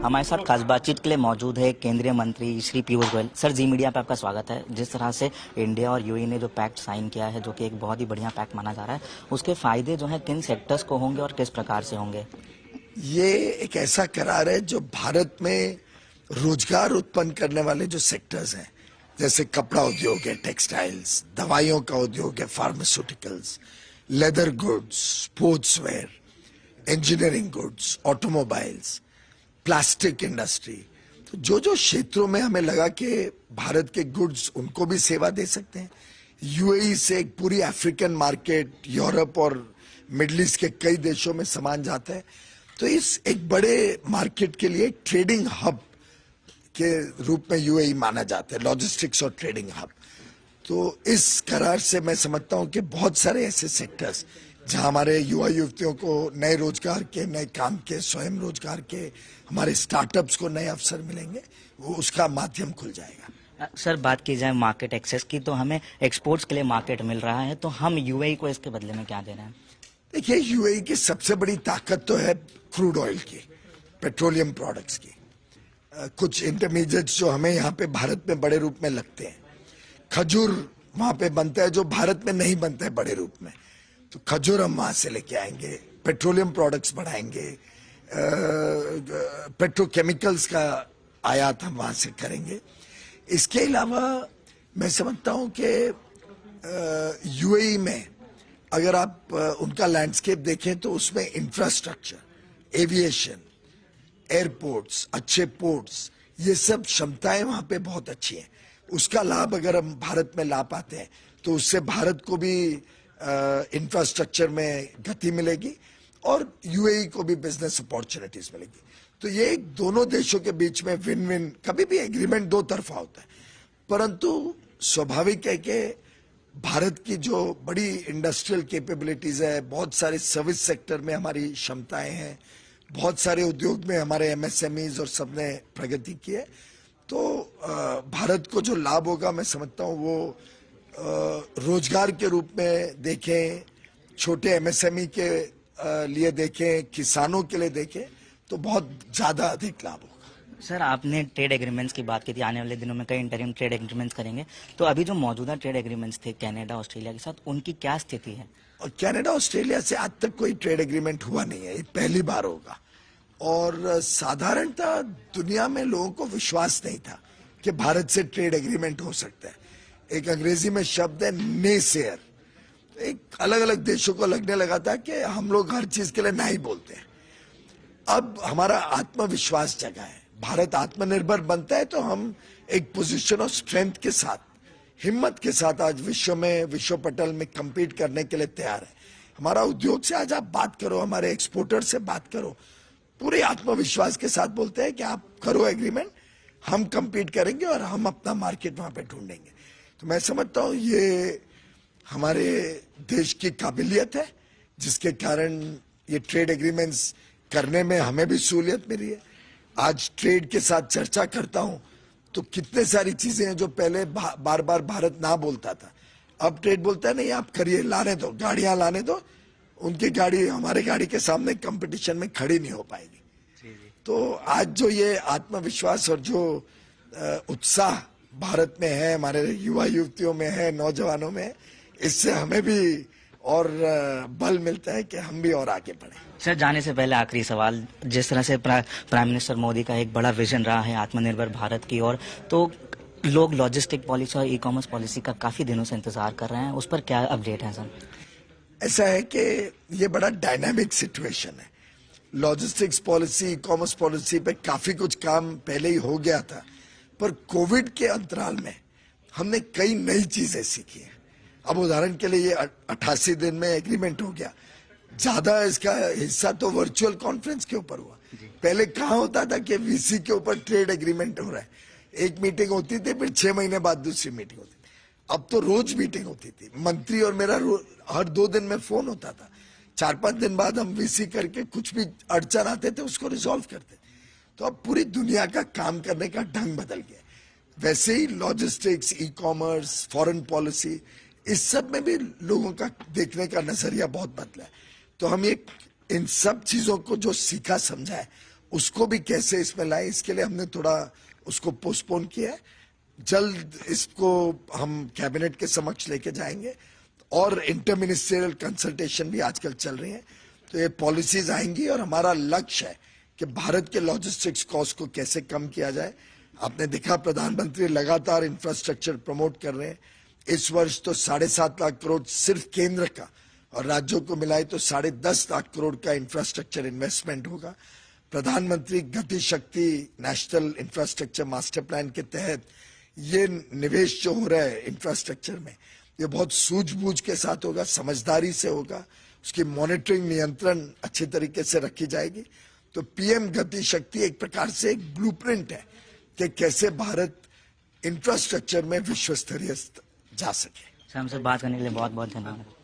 हमारे साथ खास बातचीत के लिए मौजूद है केंद्रीय मंत्री श्री पीयूष गोयल। सर, जी मीडिया पे आपका स्वागत है। जिस तरह से इंडिया और यूएई ने जो पैक्ट साइन किया है, जो कि एक बहुत ही बढ़िया पैक्ट माना जा रहा है, उसके फायदे जो हैं किन सेक्टर्स को होंगे और किस प्रकार से होंगे? ये एक ऐसा करार है जो भारत में रोजगार उत्पन्न करने वाले जो सेक्टर्स हैं, जैसे कपड़ा उद्योग है, टेक्सटाइल्स, दवाइयों का उद्योग है, pharmaceuticals, leather goods, sports wear, engineering goods, automobiles, plastic industry, तो जो जो क्षेत्रों में हमें लगा कि भारत के गुड्स उनको भी सेवा दे सकते हैं। यूएई से एक पूरी अफ्रीकन मार्केट, यूरोप और मिडल ईस्ट के कई देशों में सामान जाता है, तो इस एक बड़े मार्केट के लिए ट्रेडिंग हब के रूप में यूएई माना जाता है, लॉजिस्टिक्स और ट्रेडिंग हब। तो इस करार से मैं समझता हूं कि बहुत सारे ऐसे सेक्टर्स जहां हमारे युवा युवतियों को नए रोजगार के, नए काम के, स्वयं रोजगार के, हमारे स्टार्टअप्स को नए अवसर मिलेंगे, वो उसका माध्यम खुल जाएगा। सर, बात की जाए मार्केट एक्सेस की, तो हमें एक्सपोर्ट्स के लिए मार्केट मिल रहा है, तो हम यूएई को इसके बदले में क्या दे रहे हैं? देखिए, यूएई की सबसे बड़ी ताकत तो है क्रूड ऑयल की, पेट्रोलियम प्रोडक्ट्स की। कुछ इंटरमीडिएट्स जो हमें यहाँ पे भारत में बड़े रूप में लगते हैं, खजूर वहां पे बनता है जो भारत में नहीं बनता है बड़े रूप में, तो खजूर हम वहां से लेके आएंगे, पेट्रोलियम प्रोडक्ट्स बढ़ाएंगे, पेट्रोकेमिकल्स का आयात हम वहां से करेंगे। इसके अलावा मैं समझता हूं कि यूएई में अगर आप उनका लैंडस्केप देखें तो उसमें इंफ्रास्ट्रक्चर, एविएशन, एयरपोर्ट्स, अच्छे पोर्ट्स, ये सब क्षमताएं वहां पे बहुत अच्छी हैं। उसका लाभ अगर हम भारत में ला पाते हैं तो उससे भारत को भी इंफ्रास्ट्रक्चर में गति मिलेगी और यूएई को भी बिजनेस अपॉर्चुनिटीज मिलेगी। तो ये दोनों देशों के बीच में विन विन, कभी भी एग्रीमेंट दो तरफा होता है, परंतु स्वाभाविक है कि भारत की जो बड़ी इंडस्ट्रियल कैपेबिलिटीज है, बहुत सारे सर्विस सेक्टर में हमारी क्षमताएं हैं, बहुत सारे उद्योग में हमारे एमएसएमईज और सबने प्रगति की है, तो भारत को जो लाभ होगा मैं समझता हूँ वो रोजगार के रूप में देखें, छोटे एमएसएमई के लिए देखें, किसानों के लिए देखें, तो बहुत ज्यादा अधिक लाभ होगा। सर, आपने ट्रेड एग्रीमेंट्स की बात की थी, आने वाले दिनों में कई इंटरिम ट्रेड एग्रीमेंट्स करेंगे, तो अभी जो मौजूदा ट्रेड एग्रीमेंट्स थे कनाडा, ऑस्ट्रेलिया के साथ, उनकी क्या स्थिति है? और कनाडा, ऑस्ट्रेलिया से आज तक कोई ट्रेड एग्रीमेंट हुआ नहीं है, ये पहली बार होगा। और साधारणतः दुनिया में लोगों को विश्वास नहीं था कि भारत से ट्रेड एग्रीमेंट हो सकता है। एक अंग्रेजी में शब्द है नेसेयर, एक अलग अलग देशों को लगने लगा था कि हम लोग हर चीज के लिए नहीं बोलते हैं। अब हमारा आत्मविश्वास जगा है, भारत आत्मनिर्भर बनता है तो हम एक पोजीशन ऑफ स्ट्रेंथ के साथ, हिम्मत के साथ आज विश्व में, विश्व पटल में compete करने के लिए तैयार है। हमारा उद्योग से आज आप बात करो, हमारे एक्सपोर्टर से बात करो, पूरे आत्मविश्वास के साथ बोलते हैं कि आप करो एग्रीमेंट, हम compete करेंगे और हम अपना मार्केट वहां पे ढूंढेंगे। तो मैं समझता हूं ये हमारे देश की काबिलियत है, जिसके कारण ये ट्रेड एग्रीमेंट्स करने में हमें भी सहूलियत मिली है। आज ट्रेड के साथ चर्चा करता हूं तो कितने सारी चीजें हैं जो पहले बार बार भारत ना बोलता था, अब ट्रेड बोलता है नहीं आप करिए, लाने दो, गाड़ियां लाने दो, उनकी गाड़ी हमारे गाड़ी के सामने कंपटीशन में खड़ी नहीं हो पाएगी। तो आज जो ये आत्मविश्वास और जो उत्साह भारत में है, हमारे युवा युवतियों में है, नौजवानों में, इससे हमें भी और बल मिलता है कि हम भी और आगे बढ़े। सर, जाने से पहले आखिरी सवाल, जिस तरह से प्राइम मिनिस्टर मोदी का एक बड़ा विजन रहा है आत्मनिर्भर भारत की ओर, तो लोग लॉजिस्टिक पॉलिसी और ई कॉमर्स पॉलिसी का काफी दिनों से इंतजार कर रहे हैं, उस पर क्या अपडेट है सर? ऐसा है कि ये बड़ा डायनामिक सिचुएशन है। Logistics policy, e commerce policy पे काफी कुछ काम पहले ही हो गया था, पर कोविड के अंतराल में हमने कई नई चीजें सीखी हैं। अब उदाहरण के लिए ये 88 दिन में एग्रीमेंट हो गया, ज्यादा इसका हिस्सा तो वर्चुअल कॉन्फ्रेंस के ऊपर हुआ। पहले कहाँ होता था कि वीसी के ऊपर ट्रेड एग्रीमेंट हो रहा है, एक मीटिंग होती थी, फिर 6 महीने बाद दूसरी मीटिंग होती थी। अब तो रोज मीटिंग होती थी, मंत्री और मेरा हर 2 दिन में फोन होता था, 4-5 दिन बाद हम वीसी करके कुछ भी अड़चन आते थे उसको रिजॉल्व करते। तो अब पूरी दुनिया का काम करने का ढंग बदल गया। वैसे ही logistics, e commerce, foreign policy, इस सब में भी लोगों का देखने का नजरिया बहुत बदला है। तो हम इन सब चीजों को जो सीखा समझा है उसको भी कैसे इसमें लाए, इसके लिए हमने थोड़ा उसको पोस्टपोन किया है। जल्द इसको हम कैबिनेट के समक्ष लेके जाएंगे और इंटर मिनिस्ट्रियल कंसल्टेशन भी आजकल चल रही है। तो ये पॉलिसीज आएंगी और हमारा लक्ष्य है कि भारत के लॉजिस्टिक्स कॉस्ट को कैसे कम किया जाए। आपने देखा प्रधानमंत्री लगातार इंफ्रास्ट्रक्चर प्रमोट कर रहे हैं। इस वर्ष तो 7.5 लाख करोड़ सिर्फ केंद्र का और राज्यों को मिलाए तो 10.5 लाख करोड़ का इंफ्रास्ट्रक्चर इन्वेस्टमेंट होगा। प्रधानमंत्री गति शक्ति नेशनल इंफ्रास्ट्रक्चर मास्टर प्लान के तहत ये निवेश जो हो रहा है इंफ्रास्ट्रक्चर में, ये बहुत सूझबूझ के साथ होगा, समझदारी से होगा, उसकी मॉनिटरिंग नियंत्रण अच्छे तरीके से रखी जाएगी। तो पीएम गति शक्ति एक प्रकार से एक ब्लूप्रिंट है कि कैसे भारत इंफ्रास्ट्रक्चर में विश्व स्तरीय जा सके। हमसे बात करने के लिए बहुत बहुत धन्यवाद।